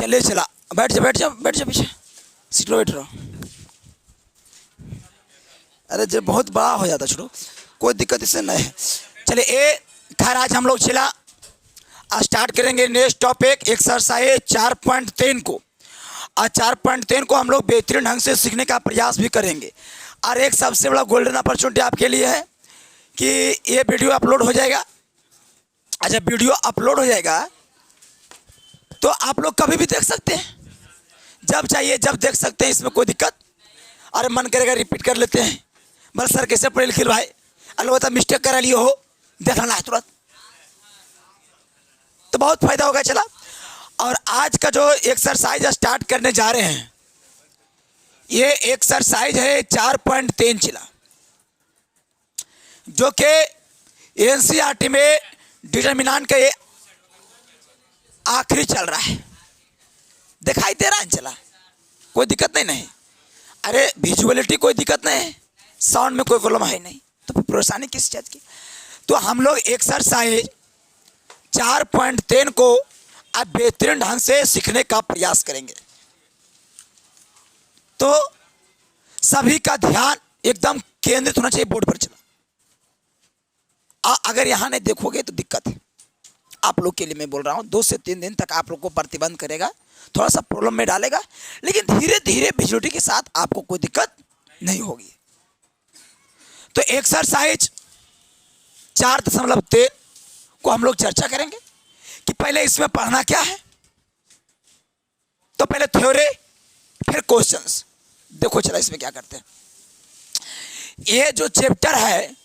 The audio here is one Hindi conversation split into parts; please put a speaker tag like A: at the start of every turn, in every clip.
A: चले चला, बैठ जा बैठ जा बैठ जा, पीछे सीट लो, बैठ रहो। अरे जब बहुत बड़ा हो जाता छोड़ो, कोई दिक्कत इससे नहीं है। चलिए खैर आज हम लोग चला स्टार्ट करेंगे नेक्स्ट टॉपिक एक्सरसाइज 4.3 को। और 4.3 को हम लोग बेहतरीन ढंग से सीखने का प्रयास भी करेंगे। और एक सबसे बड़ा गोल्डन अपॉर्चुनिटी आपके लिए है कि ये वीडियो अपलोड हो जाएगा। अच्छा, वीडियो अपलोड हो जाएगा तो आप लोग कभी भी देख सकते हैं, जब चाहिए जब देख सकते हैं, इसमें कोई दिक्कत। अरे मन करेगा रिपीट कर लेते हैं, बस सर कैसे पढ़े लिखे भाई, अलबत्ता मिस्टेक करा लिए हो देखना है तुरंत, तो बहुत फायदा होगा। चला, और आज का जो एक्सरसाइज स्टार्ट करने जा रहे हैं ये एक्सरसाइज है 4.3 चिला, जो कि एनसीईआरटी में डिटरमिनेंट का ये आखिरी चल रहा है। दिखाई दे रहा है चला, कोई दिक्कत नहीं। अरे विजुअलिटी कोई दिक्कत नहीं है, साउंड में कोई प्रॉब्लम है नहीं, तो परेशानी किस चीज़ की। तो हम लोग एक्सरसाइज 4.3 को अब बेहतरीन ढंग से सीखने का प्रयास करेंगे। तो सभी का ध्यान एकदम केंद्रित होना चाहिए बोर्ड पर। चला, अगर यहाँ नहीं देखोगे तो दिक्कत है। आप लोग के लिए मैं बोल रहा हूँ 2 से 3 दिन तक आप लोग को प्रतिबंध करेगा, थोड़ा सा प्रॉब्लम में डालेगा, लेकिन धीरे धीरे विजुअलिटी के साथ आपको कोई दिक्कत नहीं होगी। तो एक्सरसाइज 4.3 को हम लोग चर्चा करेंगे कि पहले इसमें पढ़ना क्या है। तो पहले थ्योरी फिर क्वेश्चंस। देखो चला इसमें क्या करते हैं। ये जो चैप्टर है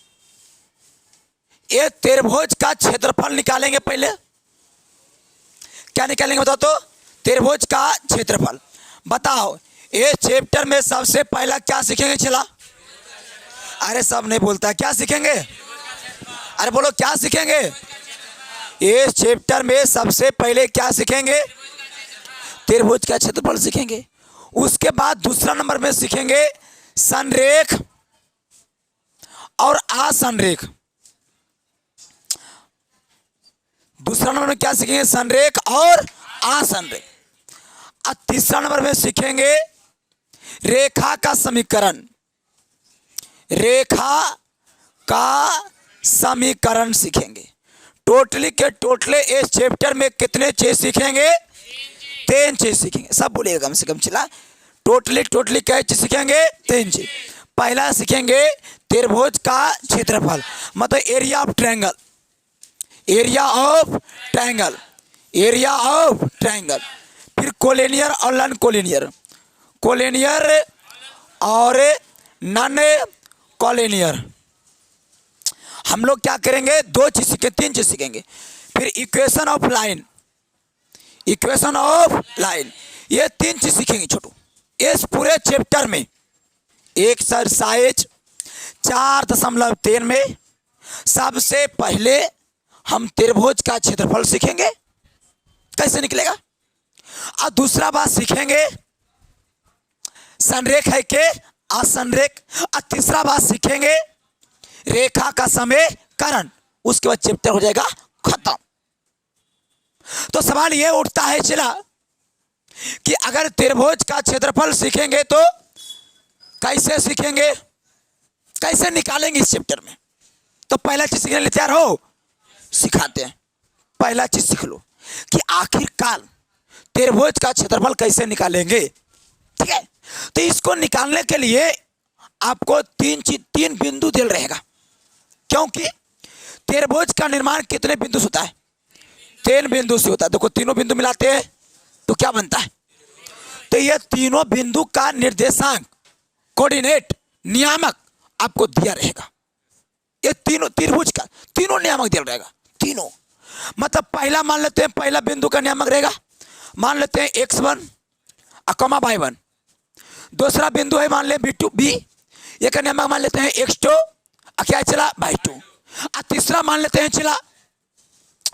A: ये त्रिभुज का क्षेत्रफल निकालेंगे। पहले क्या निकालेंगे बताओ तो? त्रिभुज का क्षेत्रफल। बताओ ये चैप्टर में सबसे पहला क्या सीखेंगे चला? अरे सब नहीं बोलता, क्या सीखेंगे? अरे बोलो क्या सीखेंगे? इस चैप्टर में सबसे पहले क्या सीखेंगे? त्रिभुज का क्षेत्रफल सीखेंगे। उसके बाद दूसरा नंबर में सीखेंगे संरेख और असंरेख। दूसरा नंबर में क्या सीखेंगे? संरेख और असंरेख। और तीसरा नंबर में सीखेंगे रेखा का समीकरण। रेखा का समीकरण सीखेंगे। टोटली के टोटले इस चैप्टर में कितने चीज सीखेंगे? 3 चीज सीखेंगे। सब बोलिएगा कम से कम चला। टोटली क्या चीज सीखेंगे? 3 चीज। पहला सीखेंगे त्रिभुज का क्षेत्रफल, मतलब area of triangle. Area of triangle, area of triangle. फिर कोलिनियर और नॉन कोलिनियर, कोलिनियर और नॉन कोलिनियर। हम लोग क्या करेंगे? 2 चीज सीखेंगे, 3 चीज सीखेंगे। फिर equation of line, equation of line, ये 3 चीज सीखेंगे छोटू इस पूरे चैप्टर में। एक्सरसाइज 4.3 में सबसे पहले हम त्रिभुज का क्षेत्रफल सीखेंगे, कैसे निकलेगा। और दूसरा बात सीखेंगे संरेख है के असंरेख। और तीसरा बात सीखेंगे रेखा का समीकरण। उसके बाद चैप्टर हो जाएगा खत्म। तो सवाल ये उठता है चला कि अगर त्रिभुज का क्षेत्रफल सीखेंगे तो कैसे सीखेंगे, कैसे निकालेंगे इस चैप्टर में। तो पहला चीज सीखने के लिए तैयार हो? सिखाते हैं। पहला चीज सीख लो कि आखिरकार त्रिभुज का क्षेत्रफल कैसे निकालेंगे। ठीक है, तो इसको निकालने के लिए आपको 3 बिंदु दिल रहेगा, क्योंकि त्रिभुज का निर्माण कितने बिंदु से होता है? 3 बिंदु से होता है। देखो तीनों बिंदु मिलाते हैं तो क्या बनता है? तो ये तीनों बिंदु का निर्देशांक, कोऑर्डिनेट, नियामक आपको दिया रहेगा। ये तीनों त्रिभुज का तीनों नियामक दिया रहेगा। तीनों मतलब पहला मान लेते हैं, पहला बिंदु का नियामक रहेगा, मान लेते हैं x1 अकमा y1। दूसरा बिंदु है मान ले b2 b, ये का नियामक मान लेते हैं x2 क्या चला y2। और तीसरा मान लेते हैं चला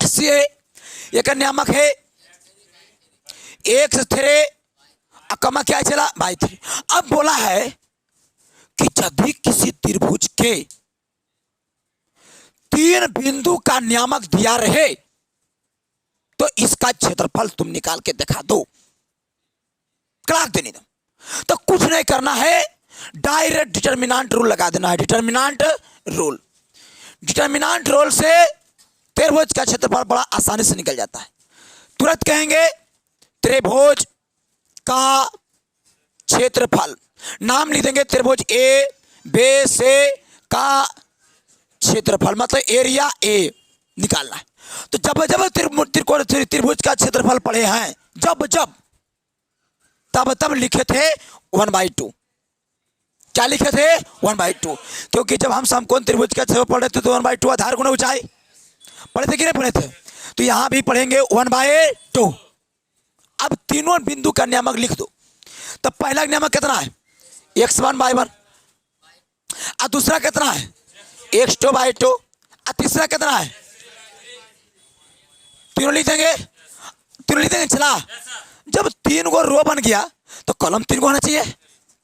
A: c, ये का नियामक है x3 अकमा क्या चला y3। अब बोला है कि जब भी किसी त्रिभुज के 3 बिंदु का नियामक दिया रहे तो इसका क्षेत्रफल तुम निकाल के दिखा दो। क्लाक देनी दो। तो कुछ नहीं करना है, डायरेक्ट डिटर्मिनेंट रूल लगा देना है। डिटर्मिनेंट रूल, डिटर्मिनेंट रूल से त्रिभुज का क्षेत्रफल बड़ा आसानी से निकल जाता है। तुरंत कहेंगे त्रिभुज का क्षेत्रफल, नाम लिख देंगे त्रिभुज ए बे से का क्षेत्रफल, मतलब एरिया ए निकालना है। तो जब जब त्रिभुज का क्षेत्रफल पढ़े हैं, जब जब तब तब लिखे थे 1/2। क्या लिखे थे? 1/2। क्योंकि जब हम समकोण त्रिभुज का क्षेत्रफल पढ़ रहे थे तो 1/2 आधार गुना ऊंचाई पढ़े थे कि नहीं पढ़े थे? तो यहां भी पढ़ेंगे 1/2। अब तीनों बिंदु का नियामक लिख दो। तो पहला नियामक कितना है? x1/1। और दूसरा कितना है? x2/2। और तीसरा कितना है? तीनों लिख देंगे, तीनों लिख देंगे। चला, जब 3 गो रो बन गया तो कॉलम 3 को होना चाहिए,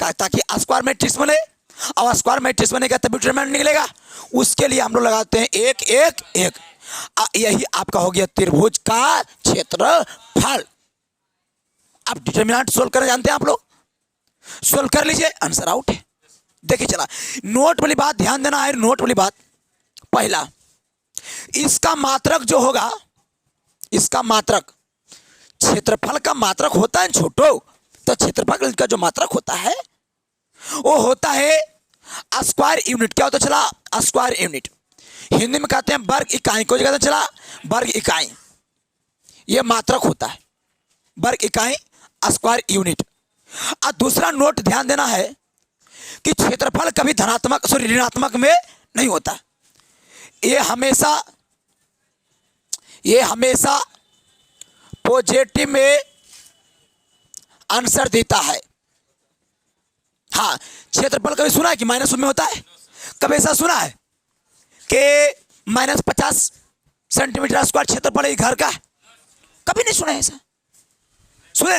A: ताकि स्क्वायर मैट्रिक्स बने। और स्क्वायर मैट्रिक्स बनेगा तब डिटरमिनेंट निकलेगा। उसके लिए हम लोग लगाते हैं 1 1 1। यही आपका हो गया त्रिभुज का क्षेत्रफल। अब डिटरमिनेंट सोल्व करना जानते हैं आप लोग, सोल्व कर लीजिए, आंसर आउट है। देखिए चला, नोट वाली बात ध्यान देना है, नोट वाली बात। पहला, इसका मात्रक जो होगा, इसका मात्रक, क्षेत्रफल का मात्रक होता है छोटो, तो क्षेत्रफल का जो मात्रक होता है वो होता है स्क्वायर यूनिट। क्या होता है? चला, स्क्वायर यूनिट। हिंदी में कहते हैं वर्ग इकाई को, कहते हैं चला वर्ग इकाई। ये मात्रक होता है, वर्ग इकाई, स्क्वायर यूनिट। और दूसरा नोट ध्यान देना है कि क्षेत्रफल कभी धनात्मक ऋणात्मक में नहीं होता। ये हमेशा पॉजिटिव में आंसर देता है। हाँ, क्षेत्रफल कभी सुना है कि माइनस में होता है? कभी ऐसा सुना है कि -50 सेंटीमीटर स्क्वायर क्षेत्रफल है घर का? कभी नहीं सुना है ऐसा। सुने?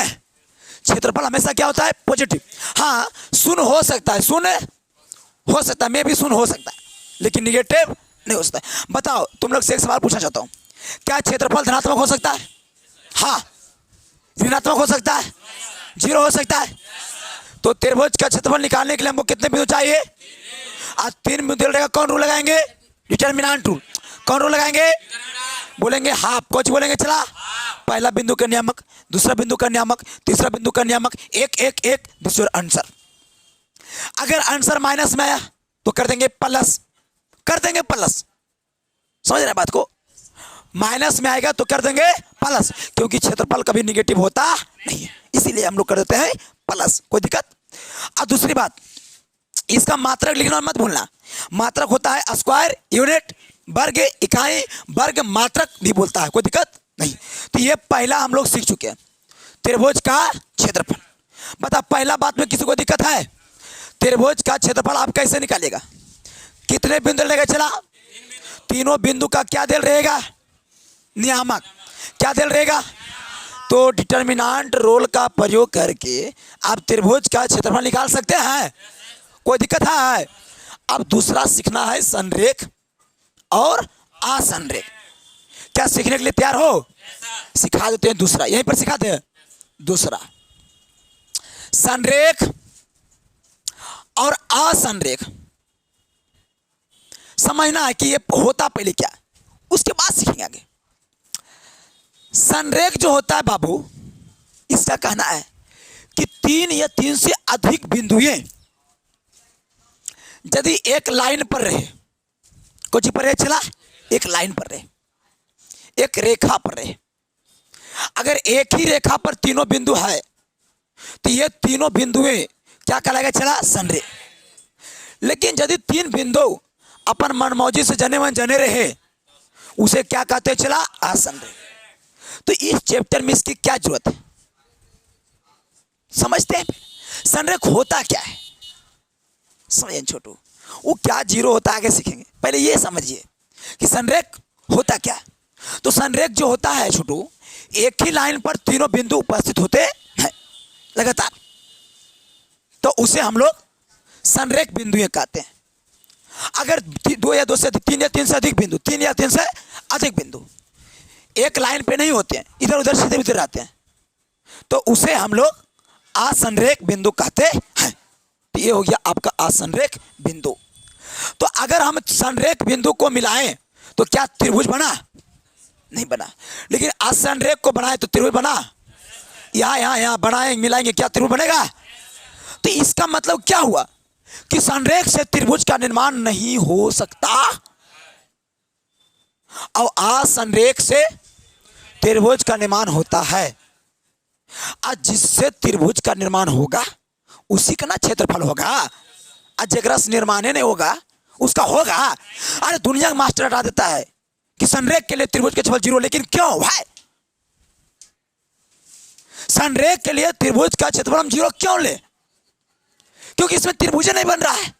A: क्षेत्रफल हमेशा क्या होता है? पॉजिटिव। हाँ, शून्य हो सकता है, शून्य हो सकता है, मैं भी शून्य हो सकता है, लेकिन निगेटिव नहीं हो सकता। बताओ, तुम लोग से एक सवाल पूछना चाहता हूं, क्या क्षेत्रफल धनात्मक हो सकता है? हाँ। ऋणात्मक हो सकता है? 0 हो सकता है? तो त्रिभुज का क्षेत्रफल निकालने के लिए हमको कितने बिंदु चाहिए? आज 3 बिंदु रहेगा। कौन रूल लगाएंगे? Determinant rule. कौन रूल लगाएंगे? बोलेंगे हाफ। कुछ बोलेंगे? चला, पहला बिंदु का नियामक, दूसरा बिंदु का नियामक, तीसरा बिंदु का नियामक, 1 1 1, दिस योर आंसर। अगर आंसर माइनस में आया तो कर देंगे प्लस, कर देंगे प्लस। समझ रहे बात को? माइनस में आएगा तो कर देंगे प्लस, क्योंकि क्षेत्रफल कभी निगेटिव होता नहीं है, इसीलिए हम लोग कर देते हैं प्लस। कोई दिक्कत? और दूसरी बात, इसका मात्रक लिखना मत भूलना। मात्रक होता है स्क्वायर यूनिट, वर्ग इकाई, वर्ग मात्रक भी बोलता है। कोई दिक्कत नहीं। तो ये पहला हम लोग सीख चुके हैं, त्रिभुज का क्षेत्रफल। बता, पहला बात में किसी को दिक्कत है? त्रिभुज का क्षेत्रफल आप कैसे निकालेगा? कितने बिंदु रहेगा? चला, तीनों बिंदु का क्या दिल रहेगा? नियामक। क्या दिल रहेगा? तो डिटर्मिनेंट रूल का प्रयोग करके आप त्रिभुज का क्षेत्रफल निकाल सकते हैं। कोई दिक्कत है? अब दूसरा सीखना है संरेख और असंरेख। क्या सीखने के लिए तैयार हो? सिखा देते हैं दूसरा, यहीं पर सिखाते हैं। दूसरा, संरेख और असंरेख समझना है कि ये होता पहले क्या, उसके बाद सीखेंगे आगे। संरेख जो होता है बाबू, इसका कहना है कि 3 या 3 से अधिक बिंदुएं यदि एक लाइन पर रहे, कुछ पर रहे, चला एक लाइन पर रहे, एक रेखा पर रहे। अगर एक ही रेखा पर तीनों बिंदु है तो ये तीनों बिंदुएं क्या कहलाएगा? चला संरेख। लेकिन यदि 3 बिंदु अपन मनमौजी से जने मन जने रहे, उसे क्या कहते हैं? चला असंरेख। तो इस चैप्टर में इसकी क्या जरूरत है, समझते हैं? संरेख होता क्या है समझिए छोटू, वो क्या जीरो होता है आगे सीखेंगे। पहले ये समझिए कि संरेख होता क्या। तो संरेख जो होता है छोटू, एक ही लाइन पर तीनों बिंदु उपस्थित होते हैं लगातार, तो उसे हम लोग संरेख बिंदु कहते हैं। अगर 2 या 2 से 3 या 3 से अधिक बिंदु, 3 या 3 से अधिक बिंदु एक लाइन पे नहीं होते हैं, इधर उधर सीधे उधर रहते हैं, तो उसे हम लोग आसनरेख बिंदु कहते हैं। तो ये हो गया आपका आसनरेख बिंदु। तो अगर हम संरेख बिंदु को मिलाएं तो क्या त्रिभुज बना? नहीं बना। लेकिन आसनरेख को बनाए तो त्रिभुज बना। यहाँ बनाएंगे मिलाएंगे, क्या त्रिभुज बनेगा? तो इसका मतलब क्या हुआ कि संरेख से त्रिभुज का निर्माण नहीं हो सकता और आसनरेख से त्रिभुज का निर्माण होता है। आज जिससे त्रिभुज का निर्माण होगा उसी का ना क्षेत्रफल होगा। आज जेकरा से निर्माण नहीं होगा उसका होगा। अरे दुनिया का मास्टर हटा देता है कि संरेख के लिए त्रिभुज का क्षेत्रफल 0, लेकिन क्यों भाई? संरेख के लिए त्रिभुज का क्षेत्रफल हम 0 क्यों ले? क्योंकि इसमें त्रिभुज नहीं बन रहा है।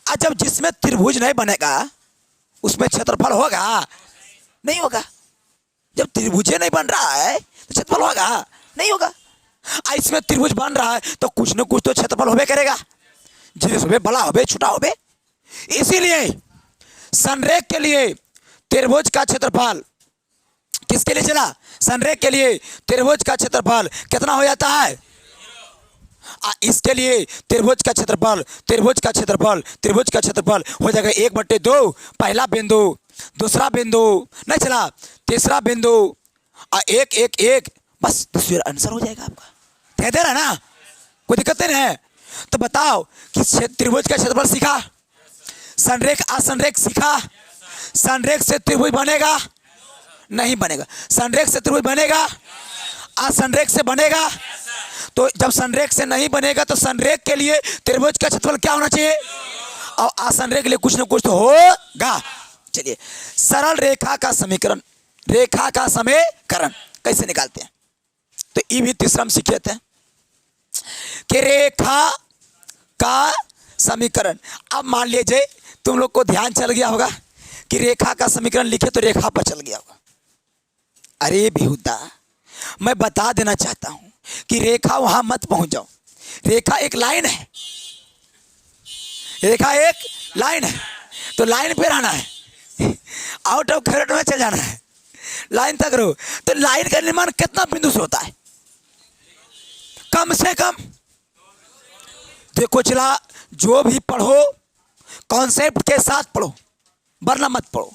A: आज जब जिसमें त्रिभुज नहीं बनेगा उसमें क्षेत्रफल होगा? नहीं होगा। जब त्रिभुज नहीं बन रहा है तो क्षेत्रफल होगा? नहीं होगा। इसमें त्रिभुज बन रहा है तो कुछ न कुछ तो क्षेत्रफल होबे करेगा, जिस होबे बड़ा होबे छोटा होबे। इसीलिए संरेख के लिए त्रिभुज का क्षेत्रफल किसके लिए चला? संरेख के लिए त्रिभुज का क्षेत्रफल कितना हो जाता है? इसके लिए त्रिभुज का क्षेत्रफल त्रिभुज का क्षेत्रफल हो जाएगा 1/2। पहला बिंदु, दूसरा बिंदु नहीं चला, तीसरा बिंदु 1 1 1, बस आंसर हो जाएगा आपका। कह दे रहा ना, कोई दिक्कत नहीं है। तो बताओ कि त्रिभुज का क्षेत्रफल सीखा, संरेख आसनरेख सीखा। संरेख से त्रिभुज बनेगा? नहीं बनेगा। संरेख से त्रिभुज बनेगा? आसनरेख से बनेगा। तो जब संरेख से नहीं बनेगा तो संरेख के लिए त्रिभुज का क्षेत्रफल क्या होना चाहिए? और आसनरेख के लिए कुछ न कुछ तो होगा। चलिए सरल रेखा का समीकरण, रेखा का समीकरण कैसे निकालते हैं? तो ये भी तीसरा हम सीखे थे कि रेखा का समीकरण। अब मान लीजिए तुम लोग को ध्यान चल गया होगा कि रेखा का समीकरण लिखे तो रेखा पर चल गया होगा। अरे बेहुदा, मैं बता देना चाहता हूं कि रेखा वहां मत पहुंच जाओ। रेखा एक लाइन है, रेखा एक लाइन है, तो लाइन पे रहना है, आउट ऑफ कैरेक्टर में चल जाना है, लाइन तक रहो। तो लाइन का निर्माण कितना बिंदु से होता है? कम से कम देखो चला, जो भी पढ़ो कॉन्सेप्ट के साथ पढ़ो, वरना मत पढ़ो।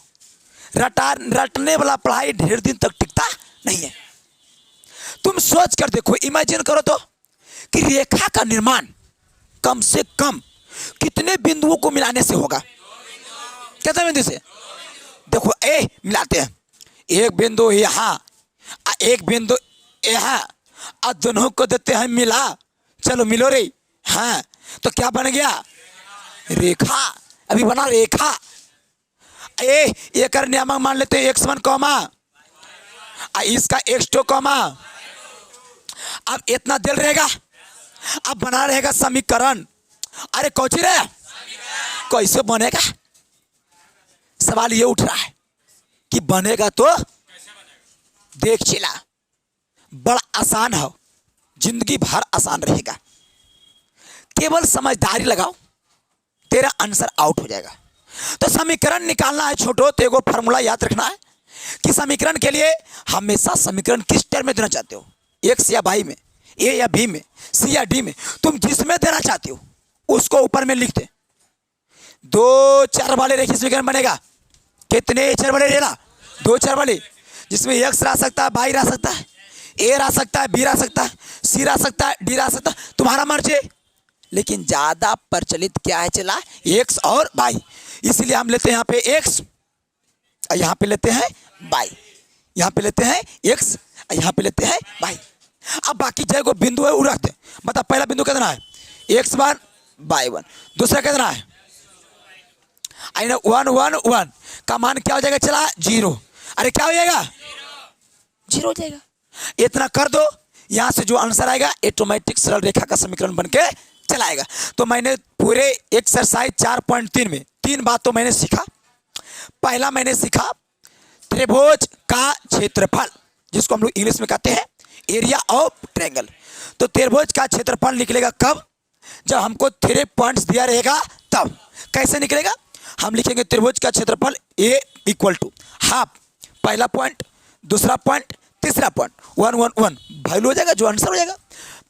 A: रटने वाला पढ़ाई ढेर दिन तक टिकता नहीं है। तुम सोच कर देखो, इमेजिन करो तो कि रेखा का निर्माण कम से कम कितने बिंदुओं को मिलाने से होगा? कितने बिंदु से? देखो मिलाते हैं, एक बिंदु यहाँ, एक बिंदु यहाँ, और दोनों को देते हैं मिला। चलो मिलो रे। हाँ, तो क्या बन गया? रेखा। अभी बना रेखा। एक नियामक मान लेते हैं x1 कॉमा, इसका x2 कॉमा। अब इतना दिल रहेगा, अब बना रहेगा समीकरण। अरे कौची रे, कैसे बनेगा? सवाल ये उठ रहा है कि बनेगा तो देख चिला, बड़ा आसान है, जिंदगी भर आसान रहेगा। केवल समझदारी लगाओ, तेरा आंसर आउट हो जाएगा। तो समीकरण निकालना है छोटो, तो एगो फार्मूला याद रखना है कि समीकरण के लिए हमेशा समीकरण किस टर्म में देना चाहते हो? एक्स या वाई में, ए या बी में, सी या डी में, तुम जिसमें देना चाहते हो उसको ऊपर में लिख दे। 2 चर वाले रेखीय समीकरण बनेगा। कितने चर वाले रहेगा? 2 चर वाले, जिसमें एक्स रह सकता है, वाई रह सकता है, ए रह सकता है, बी रह सकता है, सी रह सकता है, डी रह सकता है, तुम्हारा मर्जी। लेकिन ज्यादा प्रचलित क्या है चला? एक्स और वाई। इसलिए हम लेते हैं यहाँ पे एक्स, यहाँ पे लेते हैं वाई, यहाँ पे लेते हैं एक्स, यहाँ पे लेते हैं वाई। अब बाकी जगह बिंदु है वो रखते हैं। मतलब पहला बिंदु कितना है? x1 y1। दूसरा कितना है? 1 1 1 का मान क्या हो जाएगा चला? 0। अरे क्या हो जाएगा? 0 हो जाएगा। इतना कर दो, यहां से जो आंसर आएगा ऑटोमेटिक सरल रेखा का समीकरण बन के चलाएगा। तो मैंने पूरे एक्सरसाइज 4.3 में 3 बातों मैंने सीखा। पहला मैंने सीखा त्रिभुज का क्षेत्रफल, जिसको हम लोग इंग्लिश में कहते हैं एरिया ऑफ ट्रायंगल। तो त्रिभुज का क्षेत्रफल निकलेगा कब? जब हमको 3 पॉइंट्स दिया रहेगा तब। कैसे निकलेगा? हम लिखेंगे त्रिभुज का क्षेत्रफल ए इक्वल टू हाफ, पहला पॉइंट, दूसरा पॉइंट, तीसरा पॉइंट, 1 1 1 वैल्यू हो जाएगा, जो आंसर हो जाएगा।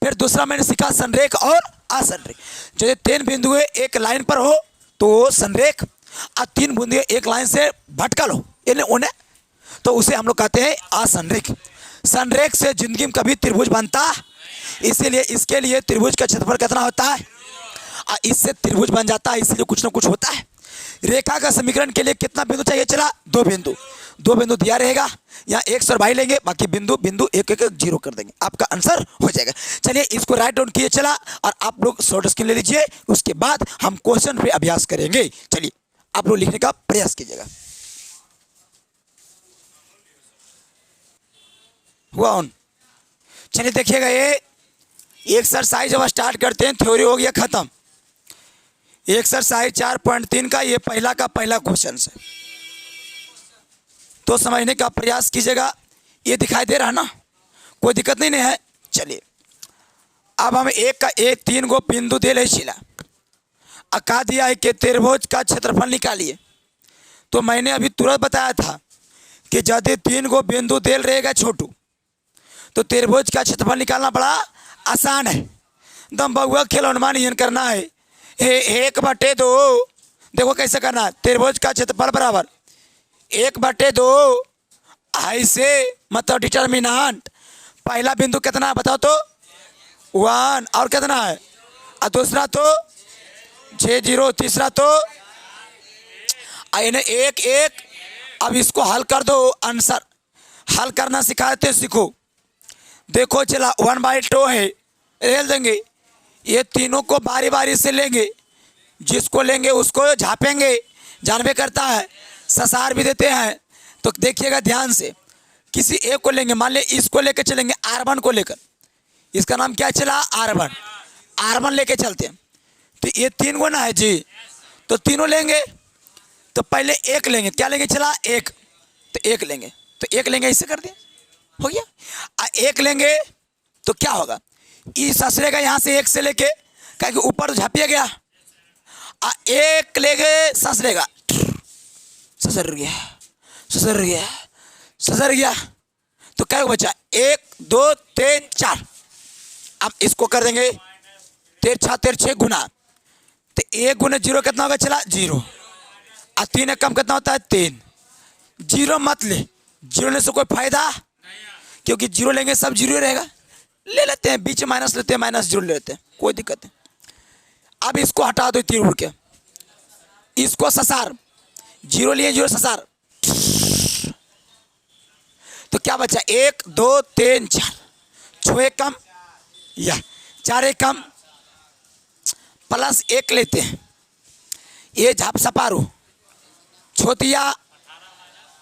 A: फिर दूसरा मैंने सीखा संरेख और असंरेख। जो ये 3 बिंदु एक लाइन पर हो तो वो संरेख, और 3 बिंदु एक लाइन से भटकल हो इन्हें उन्हें तो उसे हम लोग कहते हैं असंरेख। संरेख से जिंदगी में कभी त्रिभुज बनता, इसीलिए इसके लिए त्रिभुज का क्षेत्रफल कितना होता है, और इससे त्रिभुज बन जाता है, इसलिए कुछ ना कुछ होता है। रेखा का समीकरण के लिए कितना बिंदु चाहिए, चला 2 बिंदु। 2 बिंदु दिया रहेगा, यहाँ x और y लेंगे, बाकी बिंदु बिंदु एक एक जीरो कर देंगे, आपका आंसर हो जाएगा। चलिए इसको राइट डाउन किए चला, और आप लोग शॉर्ट स्क्रीन ले लीजिए, उसके बाद हम क्वेश्चन पे अभ्यास करेंगे। चलिए आप लोग लिखने का प्रयास कीजिएगा। हुआ ऑन। चलिए देखिएगा, ये एक्सरसाइज जब स्टार्ट करते हैं, थ्योरी हो गया खत्म। एक्सरसाइज 4.3 का ये पहला का पहला क्वेश्चन है, तो समझने का प्रयास कीजिएगा। ये दिखाई दे रहा ना, कोई दिक्कत नहीं है। चलिए अब हम एक का 3 गो बिंदु दे ले छिला, कहा दिया है कि त्रिभुज का क्षेत्रफल निकालिए। तो मैंने अभी तुरंत बताया था कि यदि 3 गो बिंदु देल रहेगा छोटू, तो त्रिभुज का क्षेत्रफल निकालना बड़ा आसान है। दम बहुआ खिलौना नहीं करना है, 1/2 देखो कैसे करना है। त्रिभुज का क्षेत्रफल बराबर 1/2 ऐसे, मतलब डिटर्मिनेंट। पहला बिंदु कितना है बताओ तो 1, और कितना है, और दूसरा तो 0, तीसरा तो 1 1। अब इसको हल कर दो, आंसर हल करना सिखाते सीखो। देखो चला 1/2 है, रेल देंगे, ये तीनों को बारी बारी से लेंगे, जिसको लेंगे उसको झापेंगे, जानबे करता है, ससार भी देते हैं। तो देखिएगा ध्यान से, किसी एक को लेंगे, मान ले इसको लेके चलेंगे R1 को लेकर, इसका नाम क्या चला R1 लेके चलते हैं। तो ये 3 गो ना है जी, तो तीनों लेंगे। तो पहले 1 लेंगे, क्या लेंगे चला 1, तो 1 लेंगे, तो 1 लेंगे, ऐसे कर दिया हो गया। 1 लेंगे तो क्या होगा, ये ससरेगा यहाँ से 1 से लेके, क्योंकि ऊपर तो झापिया गया। 1 लेंगे, ससरेगा, ससर गया, ससर गया, ससर गया, तो क्या बचा 1 2 3 4। अब इसको कर देंगे 3 6 गुना, तो 1 गुना 0 कितना होगा चला 0, और 3 कम कितना होता है 3। 0 मत ले, 0 लेने से कोई फायदा, क्योंकि 0 लेंगे सब 0 रहेगा। ले लेते हैं, बीच माइनस लेते हैं, -0 ले लेते हैं, कोई दिक्कत नहीं। अब इसको हटा दो 3 उड़ के, इसको ससार, 0 लिए 0 ससार, तो क्या बचा 1 2 3 4, 6 कम या 4 कम, प्लस 1 लेते हैं, ये झाप सपारू छोतिया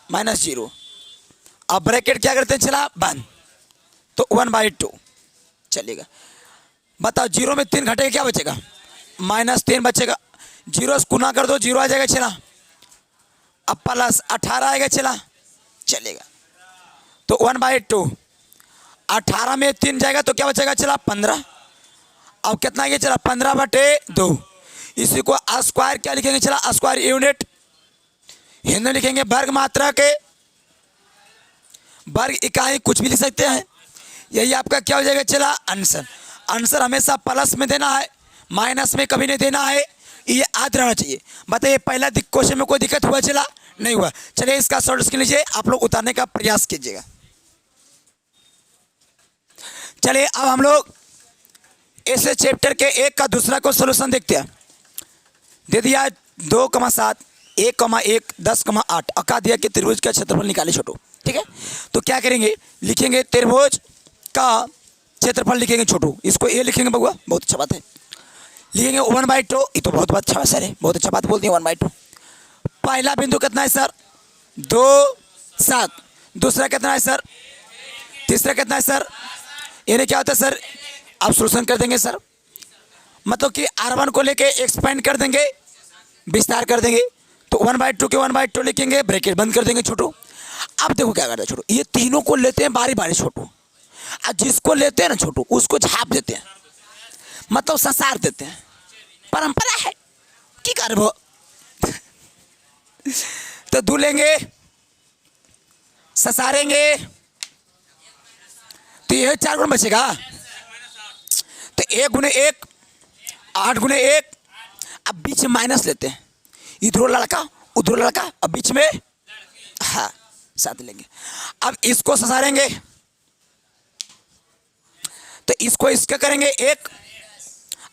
A: -0। अब ब्रैकेट क्या करते हैं चला बंद, तो 1/2 चलेगा। बताओ 0 में 3 घटेगा, क्या बचेगा -3 बचेगा। 0 से गुना कर दो, 0 आ जाएगा चला, अब प्लस 18 आएगा चला, चलेगा। तो 1/2, 18 में 3 जाएगा तो क्या बचेगा चला 15। अब कितना आएगा चला 15/2। इसी को स्क्वायर क्या लिखेंगे चला, स्क्वायर यूनिट, हिंदी में लिखेंगे वर्ग मात्रा के, वर्ग इकाई, कुछ भी लिख सकते हैं। यही आपका क्या हो जाएगा चला आंसर। आंसर हमेशा प्लस में देना है, माइनस में कभी नहीं देना है, ये याद रहना चाहिए। बताइए पहला क्वेश्चन में कोई दिक्कत हुआ चला नहीं हुआ। चलिए इसका शॉर्ट स्क्रीन लीजिए, आप लोग उतारने का प्रयास कीजिएगा। चलिए अब हम लोग इस चैप्टर के 1 का दूसरा को सोल्यूशन देखते हैं। दे दिया 2,7 1,1 10,8, अका दिया कि त्रिभुज का क्षेत्रफल निकाले छोटू, ठीक है। तो क्या करेंगे, लिखेंगे त्रिभुज का क्षेत्रफल लिखेंगे छोटू, इसको ये लिखेंगे बउआ, बहुत अच्छा बात है। लिखेंगे 1/2, ये तो बहुत अच्छा सर है, बहुत अच्छा बात बोलती है 1/2। पहला बिंदु कितना है सर 2 7, दूसरा कितना है सर, तीसरा कितना है सर, यानी क्या होता है सर, आप सोल्यूशन कर देंगे सर, मतलब कि R1 को लेके एक्सपेंड कर देंगे, विस्तार कर देंगे। तो 1/2 के 1/2 लिखेंगे, ब्रैकेट बंद कर देंगे छोटू। अब देखो क्या करते हैं छोटू, ये तीनों को लेते हैं बारी बारी छोटू, और जिसको लेते हैं ना छोटू उसको झाप देते हैं, मतलब ससार देते हैं, परंपरा है की करबो। तो 2 लेंगे, ससारेंगे, तो ये 4 गुण बचेगा, 1 गुने 1 8 गुने 1। अब बीच में माइनस लेते हैं, इधर लड़का उधर लड़का, अब बीच में हाँ साथ लेंगे। अब इसको ससारेंगे तो इसको इसका करेंगे 1,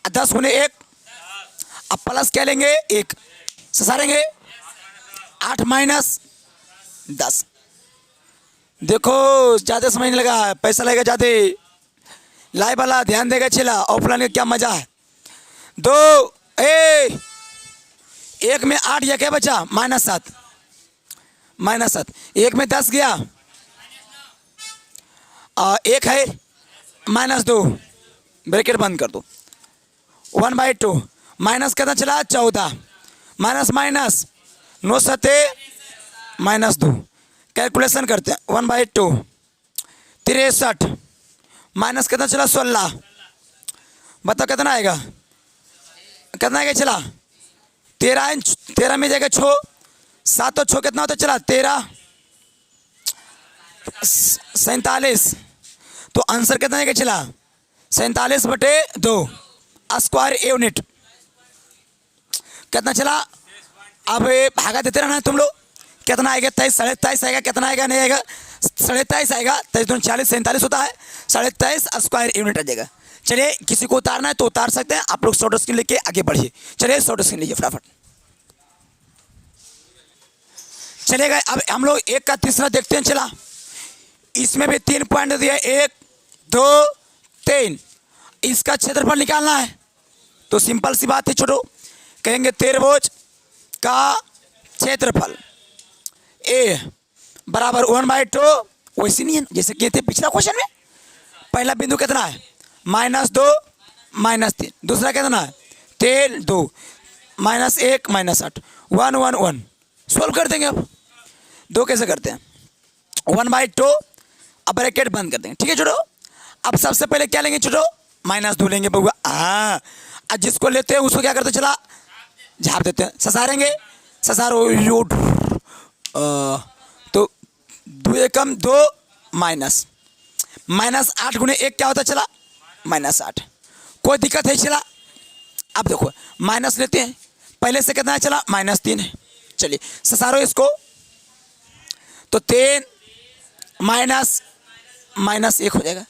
A: 10 गुने 1। अब प्लस क्या लेंगे 1, ससारेंगे 8 माइनस 10। देखो ज़्यादा समझ नहीं लगा, पैसा लगेगा ज़्यादा। लाइव वाला ध्यान देगा चिला, ऑफलाइन का क्या मजा है। 2 1 में 8 या क्या बचा -7, -7। 1 में 10 गया, 1 है -2, ब्रैकेट बंद कर दो। 1/2 माइनस कितना चला 14, माइनस माइनस 9 सते -2। कैलकुलेशन करते हैं 1/2 63 माइनस कितना चला 16। बताओ कितना आएगा, कितना आएगा चला 13 में जाएगा 6, 7 और 6 कितना होता चला 13 47। तो आंसर कितना आएगा चला 47/2 स्क्वायर यूनिट। कितना चला, अब भागा देते रहना तुम लोग। कितना आएगा 23 23.5 आएगा, कितना आएगा नहीं आएगा 23.5 आएगा, 23 40 47 होता है, 23.5 स्क्वायर यूनिट आ जाएगा। चलिए किसी को उतारना है तो उतार सकते हैं आप लोग, शॉर्ट स्क्रीन लेके आगे बढ़िए। चलिए शॉर्ट स्क्रीन लीजिए फटाफट। चलेगा अब हम लोग 1 का तीसरा देखते हैं। चला इसमें भी 3 पॉइंट दिया, 1 2 3। इसका क्षेत्रफल निकालना है तो सिंपल सी बात है छोटो, कहेंगे त्रिभुज का क्षेत्रफल ए बराबर 1/2। वैसे नहीं है जैसे किए थे पिछला क्वेश्चन में। पहला बिंदु कितना है -2 -3, दूसरा कितना है 3 2 -1 -8 1 1 1। सोल्व कर देंगे। अब 2 कैसे करते हैं 1/2, अब ब्रैकेट बंद कर देंगे। ठीक है छोटो। अब सबसे पहले क्या लेंगे छोटो -2 लेंगे बउआ। हाँ, अब जिसको लेते हैं उसको क्या करते चला झाप देते हैं, ससारेंगे। ससारो यो तो 2 एकम 2 -8 गुने 1 क्या होता चला -8। कोई दिक्कत है चला। अब देखो माइनस लेते हैं, पहले से कितना है चला -3 है। चलिए ससारो इसको, तो 3 -1 हो जाएगा,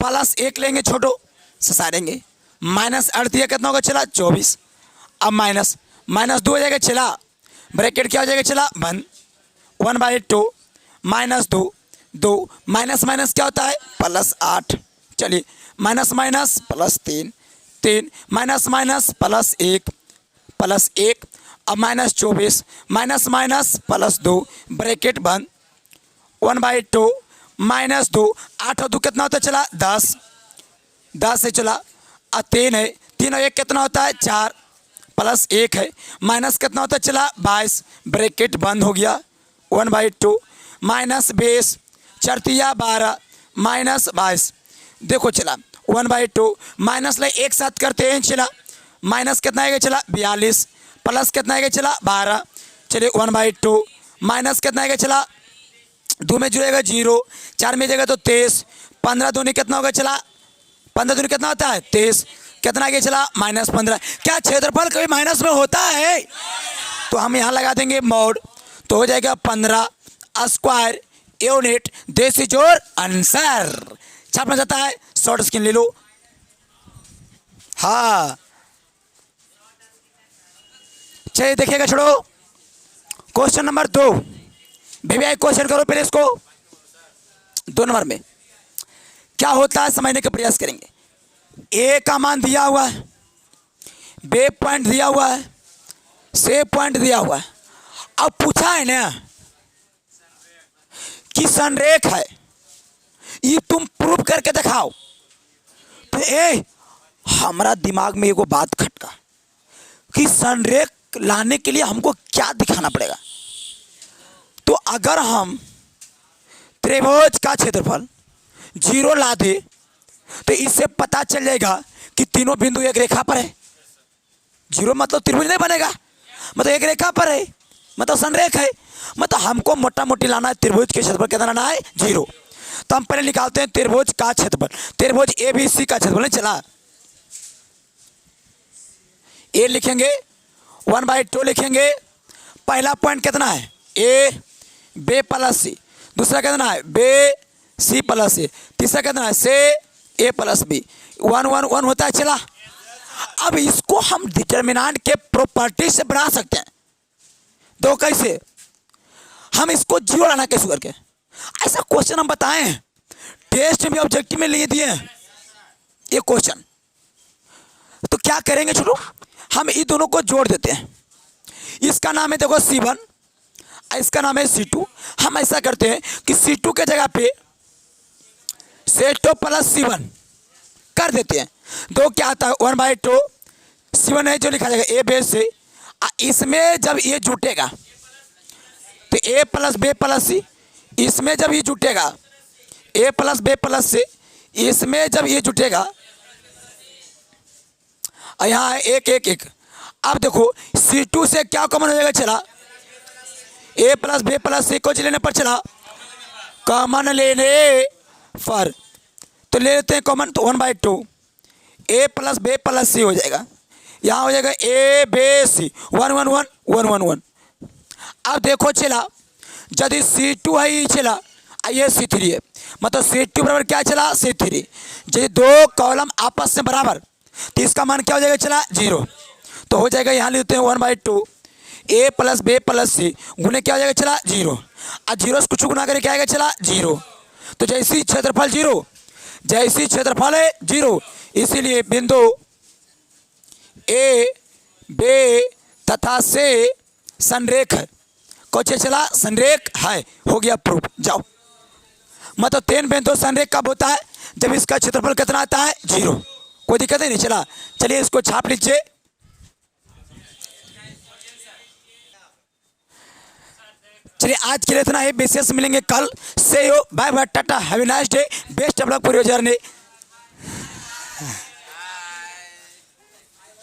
A: +1 लेंगे छोटो, ससारेंगे। -8 दिया कितना होगा चला 24। अब -2 हो जाएगा चला, ब्रैकेट क्या हो जाएगा चला बंद। 1/2 -2 2 माइनस माइनस क्या होता है +8। चलिए माइनस माइनस +3 3 माइनस माइनस +1 अब -24 माइनस माइनस +2 ब्रैकेट बंद। 1/2 -2 8 और 2 कितना होता है चला 10 है चला। अब 3 है, 3 और 1 कितना होता है 4 +1 है, माइनस कितना होता है चला 22 ब्रैकेट बंद हो गया। 1/2 -20 4 12 -22। देखो चला 1/2 माइनस ले एक साथ करते हैं चला, माइनस कितना आएगा चला 42 प्लस कितना आएगा चला 12। चलिए 1/2 माइनस कितना आएगा चला 2 में जुड़ेगा 0, 4 में जाएगा तो 23, 15 दूनी कितना होगा चला 15 दूनी कितना होता है 23, कितना आगे चला -15। क्या क्षेत्रफल कभी माइनस में होता है? तो हम यहाँ लगा देंगे मोड, तो हो जाएगा 15 स्क्वायर यूनिट। देसी जोर आंसर छापना चाहता है शॉर्ट स्क्रीन ले लो। हाँ चलिए देखिएगा छोड़ो, क्वेश्चन नंबर 2 भैया क्वेश्चन करो पहले इसको। 2 नंबर में क्या होता है समझने का प्रयास करेंगे। ए का मान दिया हुआ है, बे पॉइंट दिया हुआ है, से पॉइंट दिया हुआ है। अब पूछा है ना कि संरेख है, ये तुम प्रूव करके दिखाओ। तो हमारा दिमाग में एगो बात खटका कि संरेख लाने के लिए हमको क्या दिखाना पड़ेगा। तो अगर हम त्रिभुज का क्षेत्रफल 0 ला दे तो इससे पता चल जाएगा कि तीनों बिंदु एक रेखा पर है। 0 मतलब त्रिभुज नहीं बनेगा, मतलब एक रेखा पर है, मतलब संरेख है। मतलब हमको मोटा मोटी लाना है त्रिभुज के क्षेत्रफल कितना लाना है 0। तो हम पहले निकालते हैं त्रिभुज का क्षेत्रफल। त्रिभुज ABC का क्षेत्रफल नहीं चला, ए लिखेंगे, 1/2 लिखेंगे। पहला पॉइंट कितना है, ए बे प्लस सी। दूसरा कितना है, बे सी प्लस ए। तीसरा कितना है, से ए प्लस बी। 1 1 1 होता है चला। अब इसको हम डिटर्मिनेंट के प्रॉपर्टी से बना सकते हैं। तो कैसे, हम इसको जीरो लाना कैसे करके, ऐसा क्वेश्चन हम बताएं हैं, टेस्ट में ऑब्जेक्टिव में लिए दिए हैं ये क्वेश्चन। तो क्या करेंगे, चलो हम इन दोनों को जोड़ देते हैं। इसका नाम है देखो C1, इसका नाम है C2। हम ऐसा करते हैं कि C2 के जगह पे C2 प्लस C1 कर देते हैं। दो क्या आता है, 1/2 C1 है जो लिखा जाएगा ए बेस से। इसमें जब ये जुटेगा तो ए प्लस बे प्लस सी, इसमें जब ये जुटेगा ए प्लस बे प्लस सी, इसमें जब ये जुटेगा, यहाँ है 1 1 1। अब देखो C2 से क्या कॉमन हो जाएगा, चला ए प्लस बे प्लस सी को लेने पर चला कॉमन लेने पर, तो ले लेते हैं कॉमन। तो 1/2 ए प्लस बे प्लस सी हो जाएगा। यहाँ हो जाएगा ए बे सी, 1 1 1 1 1 1। अब देखो चला, यदि C2 है ये चला, ये C3 है, मतलब C2 बराबर क्या चला, C3। यदि दो कॉलम आपस में बराबर तो इसका मान क्या हो जाएगा, चला 0। तो हो जाएगा, यहाँ लेते हैं 1/2 ए प्लस बे प्लस सी गुने क्या हो जाएगा, चला 0। और 0 से कुछ गुना करके क्या आएगा, चला 0। तो जैसी क्षेत्रफल 0, जैसी क्षेत्रफल है 0, इसीलिए बिंदु ए बे तथा से संरेख है। कौन चला, संरेख है, हो गया प्रूफ। जाओ, मतलब 3 बिंदु संरेख कब होता है, जब इसका क्षेत्रफल कितना आता है, 0। कोई दिक्कत नहीं, चला चलिए इसको छाप लीजिए। चलिए आज के लिए इतना ही, विशेष मिलेंगे कल। से हो, bye bye, tata, have a nice day, best of luck for your journey.